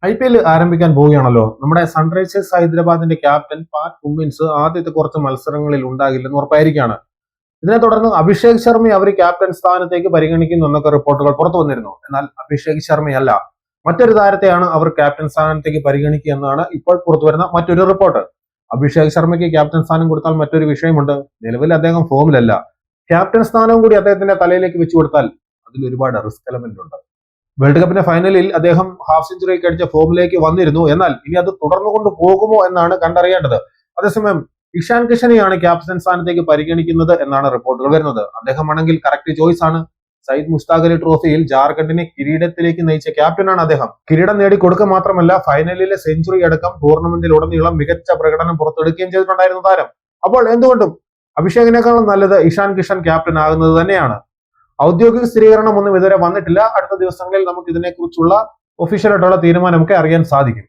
IPL ആരംഭിക്കാൻ പോവുകയാണല്ലോ. നമ്മുടെ Sunrisers ഹൈദരാബാദിന്റെ captain Pat Cummins ആദ്യത്തെ കുറച്ച് മത്സരങ്ങളിൽ ഉണ്ടാകില്ലെന്ന് ഉറപ്പായിരിക്കുകയാണ്. ഇതിനെ തുടർന്ന് അഭിഷേക് ശർമ്മയെ അവർ ക്യാപ്റ്റൻ സ്ഥാനത്തേക്ക് പരിഗണിക്കുന്നു എന്നൊക്കെ റിപ്പോർട്ടുകൾ പുറത്തു വന്നിരുന്നു. എന്നാൽ അഭിഷേക് ശർമ്മയല്ല, മറ്റൊരു താരത്തെയാണ് അവർ ക്യാപ്റ്റൻ സ്ഥാനത്തേക്ക് പരിഗണിക്കുക എന്നാണ് ഇപ്പോൾ പുറത്തുവരുന്ന മറ്റൊരു റിപ്പോർട്ട്. അഭിഷേക് ശർമ്മയ്ക്ക് ക്യാപ്റ്റൻ സ്ഥാനം കൊടുത്താൽ മറ്റൊരു വിഷയമുണ്ട്. നിലവിൽ അദ്ദേഹം ഫോമിലല്ല. ക്യാപ്റ്റൻ സ്ഥാനവും കൂടി അദ്ദേഹത്തിന്റെ തലയിലേക്ക് വെച്ചു കൊടുത്താൽ അതിൽ ഒരുപാട് റിസ്ക് എലമെന്റ് ഉണ്ട്. വേൾഡ് കപ്പിന്റെ ഫൈനലിൽ അദ്ദേഹം ഹാഫ് സെഞ്ചുറി അടിച്ച ഫോമിലേക്ക് വന്നിരുന്നു. എന്നാൽ ഇനി അത് തുടർന്നുകൊണ്ട് പോകുമോ എന്നാണ് കണ്ടറിയേണ്ടത്. അതേസമയം ഇഷാൻ കിഷനെയാണ് ക്യാപ്റ്റൻ സ്ഥാനത്തേക്ക് പരിഗണിക്കുന്നത് എന്നാണ് റിപ്പോർട്ടുകൾ വരുന്നത്. അദ്ദേഹമാണെങ്കിൽ കറക്റ്റ് ചോയ്സ് ആണ്. സയ്യിദ് മുസ്താഖ് അലി ട്രോഫിയിൽ ജാർഖണ്ഡിനെ കിരീടത്തിലേക്ക് നയിച്ച ക്യാപ്റ്റനാണ് അദ്ദേഹം. കിരീടം നേടി കൊടുക്കുക മാത്രമല്ല, ഫൈനലിലെ സെഞ്ചുറി അടക്കം ടൂർണമെന്റിൽ ഉടനീളം മികച്ച പ്രകടനം പുറത്തെടുക്കുകയും ചെയ്തിട്ടുണ്ടായിരുന്നു താരം. അപ്പോൾ എന്തുകൊണ്ടും അഭിഷേകിനേക്കാളും നല്ലത് ഇഷാൻ കിഷൻ ക്യാപ്റ്റൻ ആകുന്നത് തന്നെയാണ്. ഔദ്യോഗിക സ്ഥിരീകരണം ഒന്നും ഇതുവരെ വന്നിട്ടില്ല. അടുത്ത ദിവസങ്ങളിൽ നമുക്ക് ഇതിനെക്കുറിച്ചുള്ള ഒഫീഷ്യൽ ആയിട്ടുള്ള തീരുമാനമൊക്കെ അറിയാൻ സാധിക്കും.